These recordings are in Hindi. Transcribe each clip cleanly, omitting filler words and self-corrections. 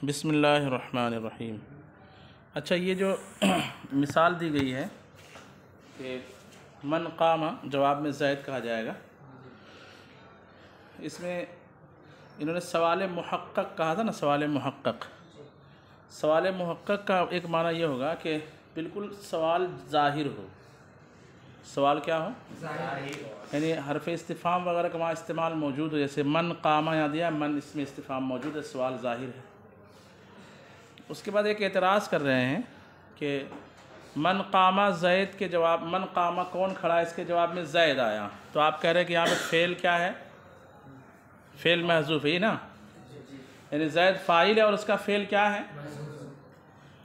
बिस्मिल्लाहिर्रहमानिर्रहीम। अच्छा, ये जो मिसाल दी गई है कि मन कामा जवाब में ज़ैद कहा जाएगा, इसमें इन्होंने सवाल मुहक्कक कहा था ना। सवाल मुहक्कक का एक माना ये होगा कि बिल्कुल सवाल ज़ाहिर हो। सवाल क्या हो? यानी हरफ इस्तिफ़ाम वगैरह का वहाँ इस्तेमाल मौजूद हो। जैसे मन कामा यहाँ दिया, मन इसमें इस्तिफ़ाम मौजूद है, सवाल ज़ाहिर है। उसके बाद एक एतराज़ कर रहे हैं कि मन कामा ज़ैद के जवाब, मन कामा कौन खड़ा है, इसके जवाब में ज़ैद आया। तो आप कह रहे हैं कि यहाँ पे फ़ेल क्या है? फ़ेल महज़ूफ़ है ना, यानी ज़ैद फ़ाइल है और उसका फ़ेल क्या है?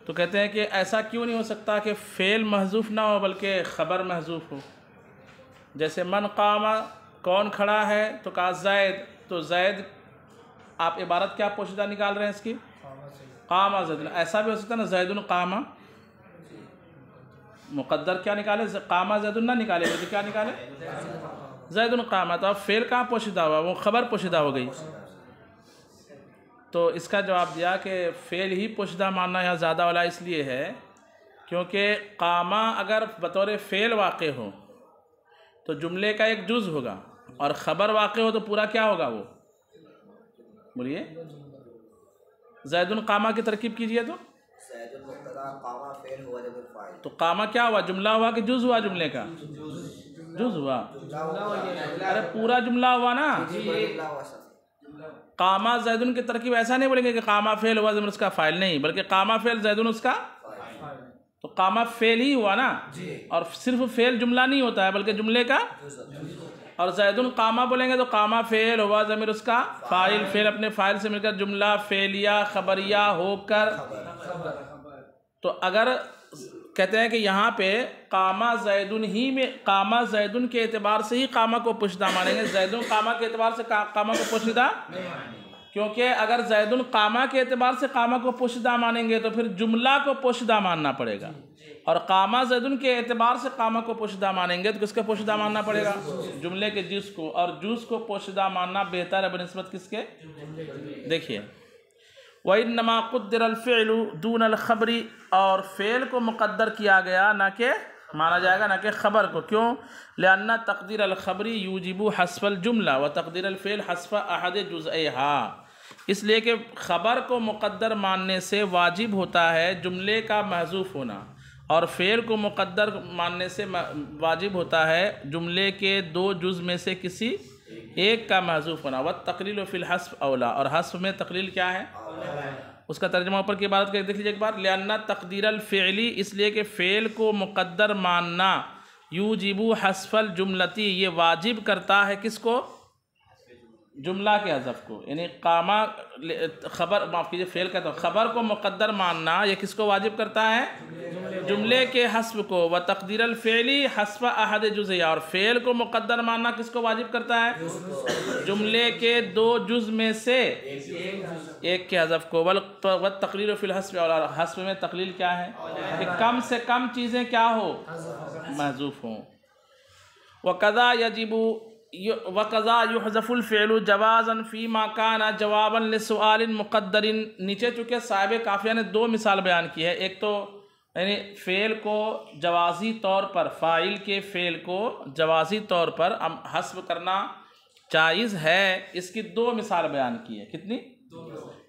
तो कहते हैं कि ऐसा क्यों नहीं हो सकता कि फ़ेल महज़ूफ़ ना हो बल्कि ख़बर महज़ूफ़ हो। जैसे मन कामा कौन खड़ा है, तो कहा ज़ैद, तो ज़ैद आप इबारत क्या पोशीदा निकाल रहे हैं इसकी? कामा ज़ैदुन। ऐसा भी हो सकता है ना, ज़ैदुन कामा, मुक़द्दर क्या निकाले? कामा ज़ैदुन ना निकाले, बल्कि क्या निकाले? ज़ैदुन कामा। तो अब फ़ेल कहाँ पोशीदा हुआ? वो ख़बर पोशीदा हो गई। तो इसका जवाब दिया कि फ़ेल ही पोशीदा मानना यहाँ ज़्यादा वाला इसलिए है क्योंकि कामा अगर बतौर फ़ेल वाक़े हो तो जुमले का एक जुज़ होगा, और ख़बर वाक़े हो तो पूरा क्या होगा? वो बोलिए, ज़ैदुन कामा की तरकीब कीजिए। तो कामा क्या हुआ? जुमला हुआ कि जुज़ हुआ? जुमले का जुज़ हुआ। अरे पूरा जुमला हुआ ना। कामा ज़ैदुन की तरकीब ऐसा नहीं बोलेंगे कि कामा फ़ेल हुआ ज़मीर उसका फ़ाइल, नहीं, बल्कि कामा फ़ेल ज़ैदुन उसका। तो कामा फ़ेल ही हुआ ना, और सिर्फ फ़ेल जुमला नहीं होता है बल्कि जुमले का। और ज़ैदुन कामा बोलेंगे तो कामा फ़ेल हुआ ज़मीर उसका फ़ाइल, फ़ेल अपने फ़ाइल से मिलकर जुमला फ़ेलिया ख़बरिया होकर। तो अगर कहते हैं कि यहाँ पे कामा ज़ैदुन ही में, कामा ज़ैदुन के एतबार से ही कामा को पोशीदा मानेंगे, ज़ैदुन कामा के एतबार से कामा को पोशीदा, क्योंकि अगर ज़ैदुन कामा के एतबार से कामा को पोशीदा मानेंगे तो फिर जुमला को पोशीदा मानना पड़ेगा, और कामा ज़ैदुन के एतबार से कामा को पोशीदा मानेंगे तो किसके पोशीदा मानना पड़ेगा? जुमले के जुज़ को, और जुज़ को पोशीदा मानना बेहतर है बनिस्बत किसके? देखिए, वइन्नमा क़ुद्दिरल फ़िअलु दूनल ख़बरी, और फ़ेल को मुक़द्दर किया गया ना कि माना जाएगा, ना कि ख़बर को। क्यों? लिअन्ना तक़दीरल ख़बरी यूजिबु हस्फ़ल जुमला व तक़दीरल फ़िअल हस्फ़ अहद जुज़इहा। इसलिए कि ख़बर को मुक़द्दर मानने से वाजिब होता है जुमले का महज़ूफ़ होना, और फ़ेल को मुक़द्दर मानने से वाजिब होता है जुमले के दो जुज़ में से किसी एक का महज़ूफ़ होना। व तक़लील फ़िल हस्फ़ औला, और हस्फ़ में तक़लील क्या है? उसका तर्जुमा ऊपर की इबारत कर देख लीजिए एक बार। लिअन्ना तक़दीरल फ़िअली, इसलिए कि फ़ेल को मुक़द्दर मानना यूजिबु हस्फ़ल जुमलती, ये वाजिब करता है किसको? जुमला के हज़फ़ को। यानी कामा ख़बर, माफ़ कीजिए फ़ेल का, तो ख़बर को मुक़द्दर मानना ये किसको वाजिब करता है? जुमले के हस्फ़ को। व तक़दीरल फ़िअली हस्फ़ अहद जुज़इहा, और फ़ेल को मुक़द्दर मानना किसको वाजिब करता है? जुमले के दो जुज़ में से एक के हज़फ़ को। व तक़लील फ़िल हस्फ़, और हस्फ़ में तक़लील क्या है? कि कम से कम चीज़ें क्या हो? महज़ूफ़ हों। वक़ज़ा यजिबु वक़ज़ा युहज़फ़ुल फ़िअलु जवाज़न फ़ीमा काना जवाबन लिसुआलिन मुक़द्दरिन। नीचे चूँकि साहिब काफ़िया ने दो मिसाल बयान की है। एक तो यानी फ़ेल को जवाज़ी तौर पर, फ़ाइल के फ़ेल को जवाज़ी तौर पर हस्फ़ करना जायज़ है, इसकी दो मिसाल बयान की है। कितनी?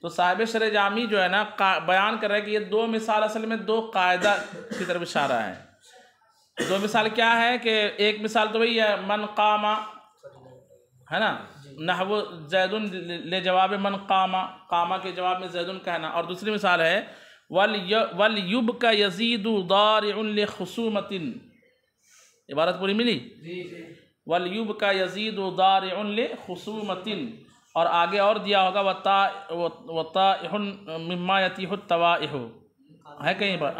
तो साहिब शरह जामी जो है ना बयान कर रहे हैं कि ये दो मिसाल असल में दो कायदा की तरफ इशारा है। दो मिसाल क्या है कि एक मिसाल तो वही है मन कामा, है ना, नहव ज़ैदुन ले जवाब मन कामा, कामा के जवाब में ज़ैदुन कहना। और दूसरी मिसाल है वल युब का यज़ीदु दारिउन ले खुसूमतिन। इबारत पूरी मिली? वल युब का यज़ीदु दारिउन ले खुसूमतिन, और आगे और दिया होगा वताइहुन मिम्मा यतीहुत तवाइहु, है कहीं पर?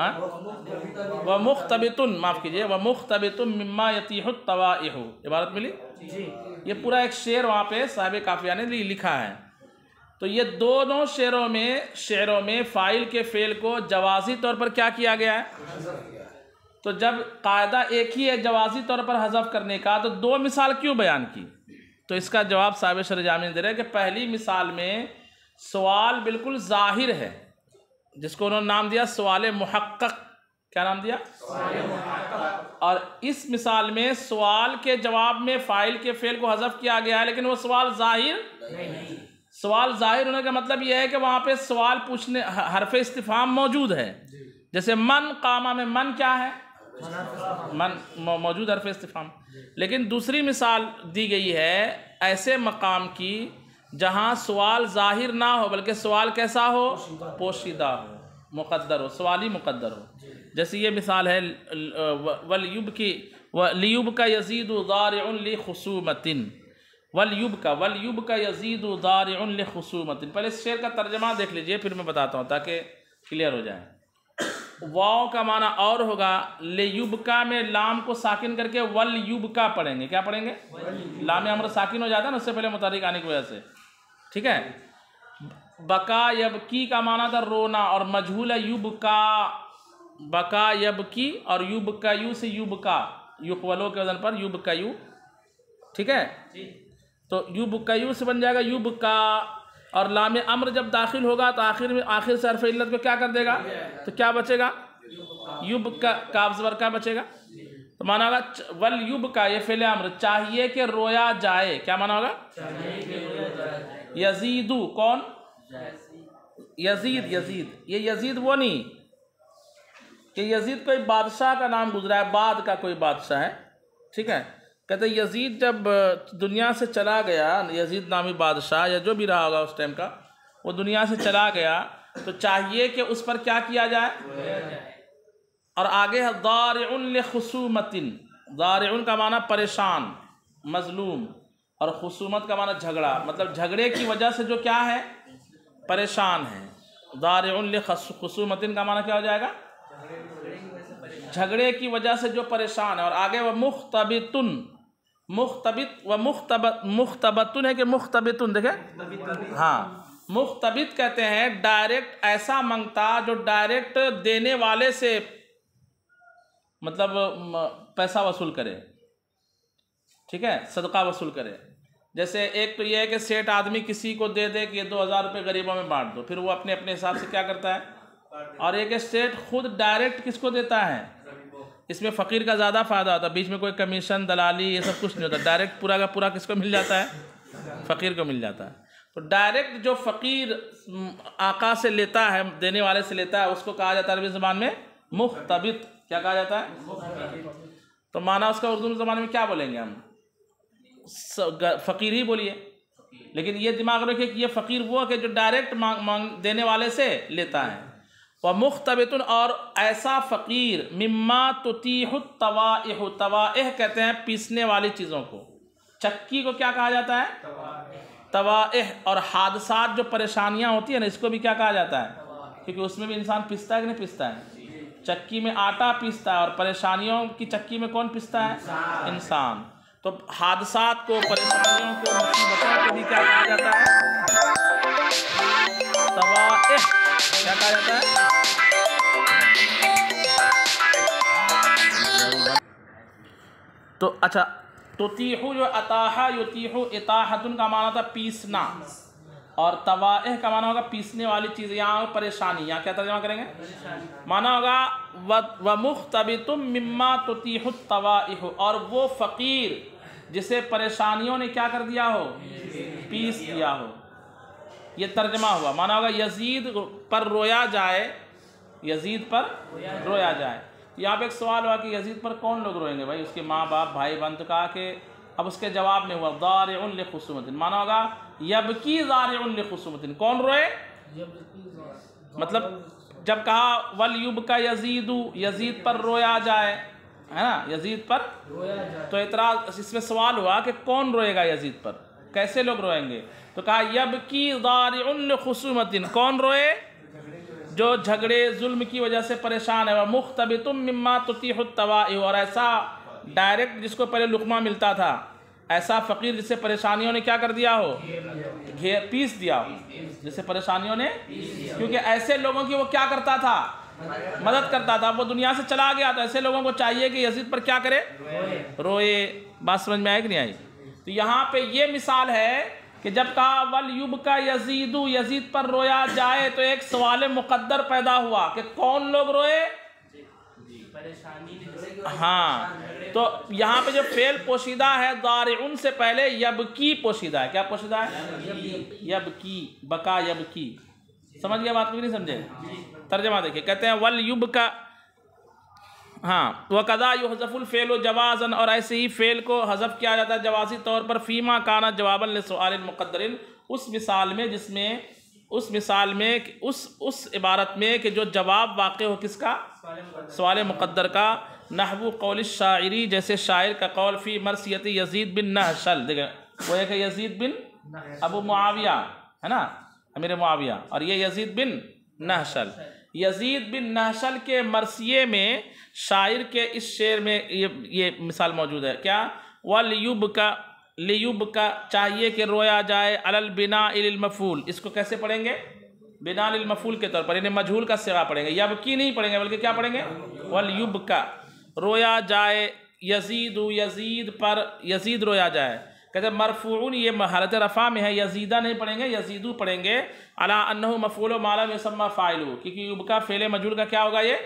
व मुख्तबितुन, माफ़ कीजिए, व मुख्तबितुन मिम्मा यतीहुत तवाइहु। इबारत मिली? ये पूरा एक शेर वहाँ पे साहिब काफ़िया ने लिखा है। तो ये दोनों शेरों में फ़ाइल के फ़ेल को जवाज़ी तौर पर क्या किया गया है? तो जब कायदा एक ही है जवाज़ी तौर पर हज़फ करने का, तो दो मिसाल क्यों बयान की? तो इसका जवाब साहिब शरह जामी दे रहे हैं कि पहली मिसाल में सवाल बिल्कुल जाहिर है, जिसको उन्होंने नाम दिया सवाल मुहक्कक। क्या नाम दिया? और इस मिसाल में सवाल के जवाब में फ़ाइल के फ़ेल को हज़फ किया गया है, लेकिन वो सवाल जाहिर नहीं। सवाल जाहिर होने का मतलब यह है कि वहाँ पे सवाल पूछने हरफ इस्तिफ़हाम मौजूद है। जैसे मन कामा में मन क्या है? मन मौजूद हरफ इस्तिफ़हाम। लेकिन दूसरी मिसाल दी गई है ऐसे मकाम की जहाँ सवाल जाहिर ना हो, बल्कि सवाल कैसा हो? पोशीदा हो, मुक़द्दर हो, सवाली मुक़द्दर हो। जैसे ये मिसाल है वलयुब का यज़ीदु ज़ारिउन लिख़ुसूमतिन, वलयुब का यज़ीदु ज़ारिउन लिख़ुसूमतिन। पहले इस शेर का तर्जमा देख लीजिए, फिर मैं बताता हूँ ताकि क्लियर हो जाए। वाव का माना और होगा, लेयुबका में लाम को साकिन करके वलयुबका पढ़ेंगे। क्या पढ़ेंगे? लाम अमर साकिन हो जाता है ना उससे पहले मुतारिक आने की वजह से, ठीक है। बका यबकी का माना था रोना, और मजहूल युबका, बका यबकी और युबकयू से युबका, युकवलो के वजन पर युबकयू, ठीक है। तो युबकयू से बन जाएगा युबका, और लाम अम्र जब दाखिल होगा तो आखिर से हरफ इल्लत को क्या कर देगा? तो क्या बचेगा? युब का काफ ज़बर का बचेगा। तो माना होगा वल युब का, ये फ़ेल अम्र, चाहिए कि रोया जाए। क्या माना होगा? यजीदु, कौन? यजीद। ये यजीद वो नहीं कि यजीद कोई बादशाह का नाम गुजरा है, बाद का कोई बादशाह है, ठीक है। कहते यजीद जब दुनिया से चला गया, यजीद नामी बादशाह या जो भी रहा होगा उस टाइम का, वो दुनिया से चला गया तो चाहिए कि उस पर क्या किया जाए। और आगे है ज़ारिउन लिख़ुसूमतिन, ज़ारिउन का माना परेशान, मजलूम, और खुसूमत का माना झगड़ा, मतलब झगड़े की वजह से जो क्या है? परेशान है। ज़ारिउन लिख़ुसूमतिन का माना क्या हो जाएगा? झगड़े की वजह से जो परेशान है। और आगे वह मुख्तबितुन, मुख्तबतुन है कि मुख्तबितुन, देखे? हाँ, मुख्तबित कहते हैं डायरेक्ट ऐसा मांगता जो डायरेक्ट देने वाले से मतलब पैसा वसूल करे, ठीक है, सदका वसूल करे। जैसे एक तो यह है कि सेठ आदमी किसी को दे दे कि 2000 रुपये गरीबों में बांट दो, फिर वो अपने अपने हिसाब से क्या करता है। और एक सेठ खुद डायरेक्ट किसको देता है? इसमें फ़कीर का ज़्यादा फ़ायदा होता है, बीच में कोई कमीशन दलाली ये सब कुछ नहीं होता, डायरेक्ट पूरा का पूरा किसको मिल जाता है? फ़कीर को मिल जाता है। तो डायरेक्ट जो फ़कीर आका से लेता है, देने वाले से लेता है, उसको कहा जाता है अरबी ज़बान में मुख्तबित। क्या कहा जाता है? तो माना उसका उर्दू ज़बान में क्या बोलेंगे हम? फ़कीर ही बोलिए, लेकिन ये दिमाग रखिए कि ये फ़कीर वो है कि जो डायरेक्ट मांग देने वाले से लेता है। व मुख्तबितुन, और ऐसा फ़कीर मिम्मा तुतीहु तवाइह, तवाइह कहते हैं पीसने वाली चीज़ों को। चक्की को क्या कहा जाता है? तवाइह। और हादसात जो परेशानियाँ होती है ना, इसको भी क्या कहा जाता है? क्योंकि उसमें भी इंसान पीसता है कि नहीं पीसता है? चक्की में आटा पीसता है, और परेशानियों की चक्की में कौन पीसता है? इंसान। तो हादसात को, परेशानियों को, मुसीबतों को भी क्या कहा जाता है? तवाइह। क्या कहा जाता है? तो अच्छा, तुतीहु जो अताहा युतीहु इताहतुन का माना था पीसना, और तवाइह का माना होगा पीसने वाली चीज़। यहाँ परेशानी, यहाँ क्या तर्जुमा करेंगे? माना होगा व मुख्तबितुम मिम्मा तुतीहु तवाइह, और वो फ़कीर जिसे परेशानियों ने क्या कर दिया हो? पीस दिया हो। ये तर्जमा हुआ। माना होगा यजीद पर रोया जाए, यजीद पर रोया जाए। यहाँ पे एक सवाल हुआ कि यजीद पर कौन लोग रोएंगे भाई? उसके माँ बाप, भाई बहन। तो कहा कि अब उसके जवाब में हुआ ज़ारिउन लिख़ुसूमतिन, माना होगा यबकी ज़ारिउन लिख़ुसूमतिन, कौन रोए? मतलब जब कहा वल युबका यजीदु, यजीद पर रोया जाए, है ना, यजीद पर रोया जाए, तो इतराज़ इसमें सवाल हुआ कि कौन रोएगा यजीद पर, कैसे लोग रोएंगे? तो कहा यबकी ज़ारिउन लिख़ुसूमतिन, कौन रोए? जो झगड़े जुल्म की वजह से परेशान है। वह मुख्तबितुम मिम्मा तुतीहु तवाइह, और ऐसा डायरेक्ट जिसको पहले लुक़मा मिलता था, ऐसा फ़कीर जिससे परेशानियों ने क्या कर दिया हो? पीस दिया हो, जिससे परेशानियों ने। क्योंकि ऐसे लोगों की वो क्या करता था? मदद करता था। वो दुनिया से चला गया तो ऐसे लोगों को चाहिए कि यजीद पर क्या करे? रोए। बात समझ में आई कि नहीं आई? तो यहाँ पे ये मिसाल है कि कि जब कहा वल युब का यजीदू, यजीद पर रोया जाए, तो एक सवाल मुकद्दर पैदा हुआ कि कौन लोग रोए? हाँ, तो यहाँ पे जो फेल पोशीदा है दारिउन से पहले यबकी पोशीदा है। क्या पोशीदा है? यबकी, बका यबकी। समझ गया बात को नहीं समझे? तर्जमा देखिए, कहते हैं वल युब का, हाँ, वकदा युहज़फ़ुल फ़ेल जवाज़न, और ऐसे ही फ़ेल को हज़फ़ किया जाता है जवाज़ी तौर पर, फ़ीमा काना जवाबन लिसुआलिन मुक़द्दरिन, उस मिसाल में जिसमें, उस मिसाल में, उस इबारत में कि जो जवाब वाक़ हो किसका? सवाल मुक़द्दर का। नहवु क़ौल शायरी, जैसे शायर का कौल फ़ी मरसियती यज़ीद बिन नहशल। देखिए वो एक है यज़ीद बिन अबू मुआविया, है ना, अमीर मुआविया, और ये यज़ीद बिन नहशल। यज़ीद बिन नहशल के मरसिये में शायर के इस शेर में ये मिसाल मौजूद है। क्या? वल युब का, लियुब का चाहिए कि रोया जाए, अलल बिना इल मफूल, इसको कैसे पढ़ेंगे? बिना इल मफूल के तौर पर, यानी मजहूल का सिगा पढ़ेंगे, यबकी नहीं पढ़ेंगे, बल्कि क्या पढ़ेंगे? वल युब का, रोया जाए, यजीदु, यजीद पर, यजीद रोया जाए। कहते मरफून, ये हालत रफ़ा में है, यजीदा नहीं पढ़ेंगे, यजीदू पढ़ेंगे। अला अन्नहु मफ़ूल मा लम युसम्मा फ़ाइलु, क्योंकि युब का फ़ेल मजहूल का क्या होगा? ये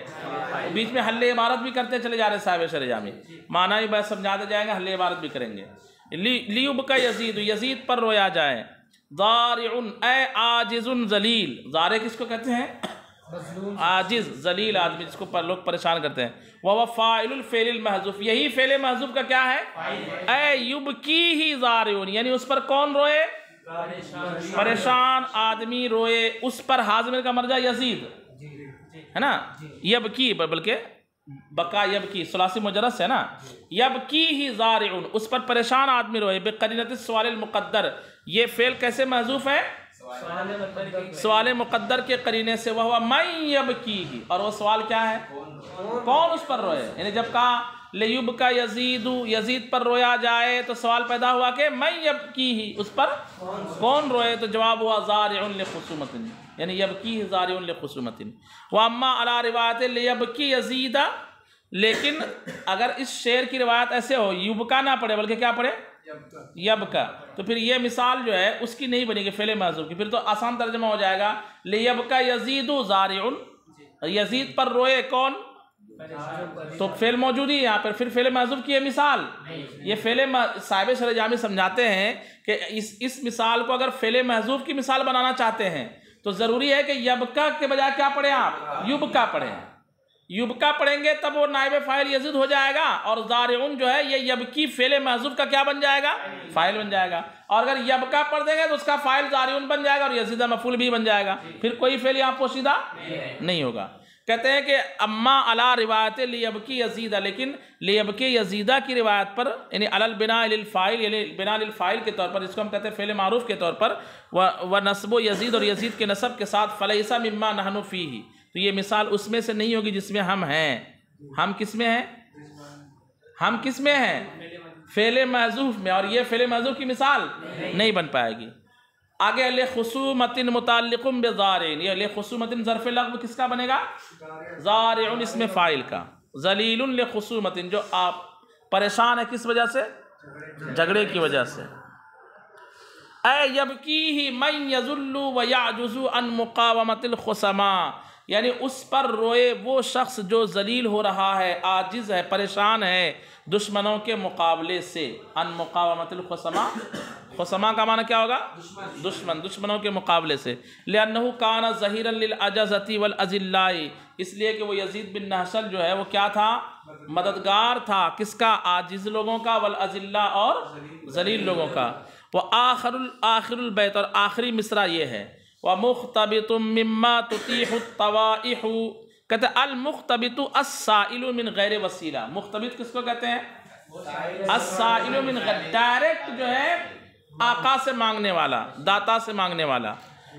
बीच में हल्ले इबारत भी करते चले जा रहे हैं साहिब शरह जामी, माना ही बस समझाते जाएंगे, हल्ले इबारत भी करेंगे। लियुब का यजीद, यजीद पर रोया जाए। दारिउन ए आजिजुन जलील, ज़ारे किसको कहते हैं? आजिज, जलील आदमी जिसको पर लोग परेशान करते हैं। वह फ़ाइलुल फ़ेलिल महज़ूफ़, यही फ़ेल महज़ूफ़ का क्या है? ए युबकी ही ज़ारिउन, यानी उस पर कौन रोए? परेशान आदमी रोए, उस पर हाज़िर का मर्जा यजीद, है ना, यबकी, बल्कि बका यबकी सुलासी मुजरस है ना, यबकी ही ज़ारिउन, उस पर परेशान आदमी रोए। बेक़रीनतिस सवालिल मुक़द्दर, ये फ़ेल कैसे महज़ूफ़ है? सवाल मुक़द्दर के करीने से। वह मैं यबकी ही, और वो सवाल क्या है? कौन उस पर रोए? यानी जब कहा लियुब का यजीदू, यजीद पर रोया जाए, तो सवाल पैदा हुआ कि मैं यबकी ही, उस पर कौन रोए? तो जवाब हुआ ज़ारिउन लिख़ुसूमतिन, यानी यबकी ही ज़ारिउन लिख़ुसूमतिन। व अम्मा अला रिवायत लियबकी यजीदा, लेकिन अगर इस शेर की रिवायत ऐसे हो, युबका ना पढ़े बल्कि क्या पढ़े? यबका, तो फिर ये मिसाल जो है उसकी नहीं बनेगी फ़ेल महज़ूफ़ की, फिर तो आसान तर्जमा हो जाएगा लियबका यजीदु ज़ारिउन, यजीद पर रोए कौन? तो फ़ेल मौजूद ही यहाँ पर, फिर फ़ेल महज़ूफ़ की ये मिसाल, ये फ़ेल साहिब शरह जामी समझाते हैं कि इस मिसाल को अगर फ़ेल महज़ूफ़ की मिसाल बनाना चाहते हैं तो ज़रूरी है कि यबका के बजाय क्या पढ़ें आप? युबका पढ़ें। युबका पढ़ेंगे तब वो नाइब फ़ाइल यजीद हो जाएगा, और ज़ारिउन जो है ये यबकी फ़ेल महज़ूफ़ का क्या बन जाएगा? फ़ाइल बन जाएगा। और अगर यबका पढ़ देंगे तो उसका फ़ाइल ज़ारिउन बन जाएगा और यजीदा मफ़ूल भी बन जाएगा, फिर कोई फ़ेल यहाँ पोशीदा नहीं होगा। कहते हैं कि अम्मा अला रिवायत लियबकी यजीदा, लेकिन लियबकी यजीदा की रिवायत पर, यानी अलल बिना लिल फ़ाइल, यानी बिना लिल फ़ाइल के तौर पर, जिसको हम कहते हैं फ़ेल मारूफ़ के तौर पर, व नस्बो यजीद, और यजीद के नसब के साथ, फ़लैसा मिम्मा नहनु फ़ीही, तो ये मिसाल उसमें से नहीं होगी जिसमें हम हैं। हम किस में हैं? हम किस में हैं? फ़ेल महज़ूफ़ में, और ये फ़ेल महज़ूफ़ की मिसाल नहीं बन पाएगी। आगे ले खुसूमतिन मुताल्लिकुम बिज़ारिन, ये ले खुसूमतिन ज़र्फ़ लग़्व किसका बनेगा? ज़ारिउन इसमें फ़ाइल का। ज़लीलुन ले खुसूमतिन, जो आप परेशान है किस वजह से? झगड़े की वजह से। ए यबकी ही मन यज़ुल्लु व याजुज़ु अन मुक़ावमतिल खुसमा, यानी उस पर रोए वो शख्स जो जलील हो रहा है, आजिज़ है, परेशान है दुश्मनों के मुकाबले से। अन मुक़ावमतिल खुसमा, खुसमा का माना क्या होगा? दुश्मन, दुश्मनों के मुकाबले से। लिअन्नहु काना ज़हीरन लिल अजज़ती वल अज़िल्लाई, इसलिए कि वो यजीद बिन नहशल जो है वो क्या था? मददगार था किसका? आजिज़ लोगों का, वल अज़िल्ला और जलील लोगों का। वह आखिरुल बैत, और आखिरी मिसरा ये है, व मुख्तबितुम मिम्मा तुतीहु तवाइहु, कहते अल मुख्तबितु अस्साइलु मिन गैर वसीला। मुख्तबित किसको कहते हैं? अस्साइलु मिन, डायरेक्ट जो है आका से मांगने वाला, दाता से मांगने वाला।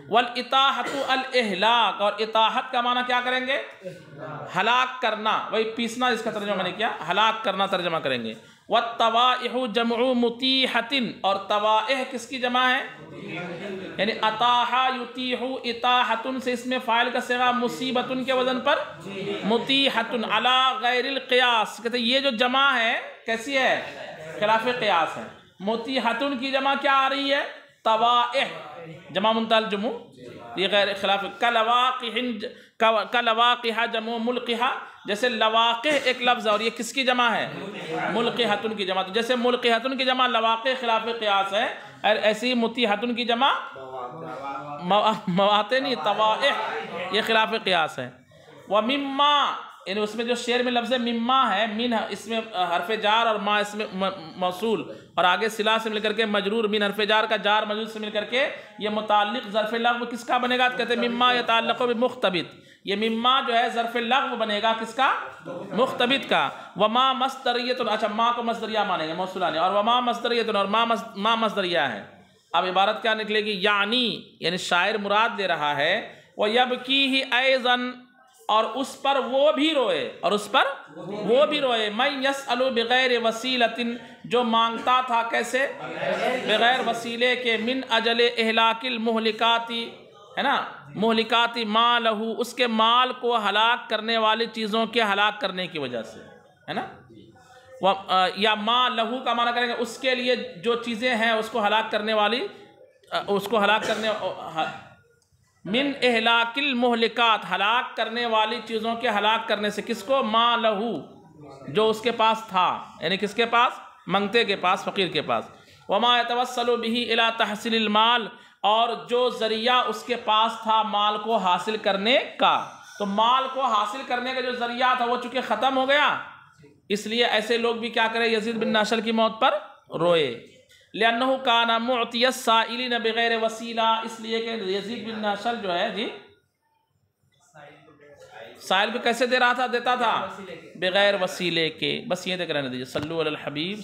वल इताहतु अल इहलाक, और इताहत का माना क्या करेंगे? हलाक करना, वही पीसना, इसका तर्जुमा मैंने किया, हलाक करना तर्जुमा करेंगे। व तवाइहु जमउ मुतीहतिन, और तवाइह किसकी जमा है? यानी अताहा युतीहु, इताहतुन से इसमें फ़ाइल का सिगा मुसीबतुन के वजन पर मुतीहतुन अला गैरिल क़ियास, कहते ये जो जमा है कैसी है? खिलाफ़ क़ियास है। मुतीहतुन की जमा क्या आ रही है? तवाइह जमा मुंतल जुमू, ये गैर खिलाफ। कलवाक़िहा जमू मुल्क़िहा, जैसे लवाक़िह एक लफ्ज़ है और ये किसकी जमा है? मुल्क़िहतुन की जमा। तो जैसे मुल्क़िहतुन की जमा लवाक़िह खिलाफ क़ियास है, और ऐसी मुतीहतुन की जमा मवाते नहीं तवाइह, ये खिलाफ क़ियास है। व मिम्मा, यानी उसमें जो शेर में लफ्ज़ मिम्मा है, मिन इसमें हरफ़े जार और मा इसमें मौसूल, और आगे सिला से मिलकर के मजरूर, मिन हरफ़े जार का जार मजरूर से मिलकर के ये मुताल्लिक़ ज़र्फ़ लग़्व किसका बनेगा? तो कहते हैं मिम्मा यतअल्लक़ु बिमुख़्तबित, ये मिम्मा जो है ज़र्फ़ लग़्व बनेगा किसका? मुख़्तबित का। वमा मस्दरियतुन, अच्छा माँ को मस्दरिया मानेंगे मौसूला ने, और वमा मस्दरियतुन, और माँ मस्दरिया है। अब इबारत क्या निकलेगी? यानी शायर मुराद ले रहा है वह यबकीही ऐज़न, और उस पर वो भी रोए, और उस पर वो भी रोए। मैं यसअलु बगैर वसीलतिन, जो मांगता था कैसे? बगैर वसीले के। मिन अजले इहलाकिल मुहलिकाती, है ना, मुहलिकाती मालहू, उसके माल को हलाक करने वाली चीज़ों के हलाक करने की वजह से, है ना। या माँ लहू का माना करेंगे उसके लिए जो चीज़ें हैं उसको हलाक करने वाली, उसको हलाक करने, मिन इहलाकिल मुहलिकात, हलाक करने वाली चीज़ों के हलाक करने से। किसको? मा लहू, जो उसके पास था, यानी किसके पास? मंगते के पास, फ़कीर के पास। वमा यतवस्सलु बिही इला तहसीलिल माल, और जो ज़रिया उसके पास था माल को हासिल करने का। तो माल को हासिल करने का जो ज़रिया था वो चूँकि ख़त्म हो गया, इसलिए ऐसे लोग भी क्या करें? यजीद बिन नाशल की मौत पर रोए। लिअन्नहु काना मुअतियस साइलिन बगैर वसीला, इसलिए कि यजीद बिन नाशल जो है जी साइल को कैसे देता था? बगैर वसीले के। बस ये देख रहने दीजिए। सल्लु अलल हबीब।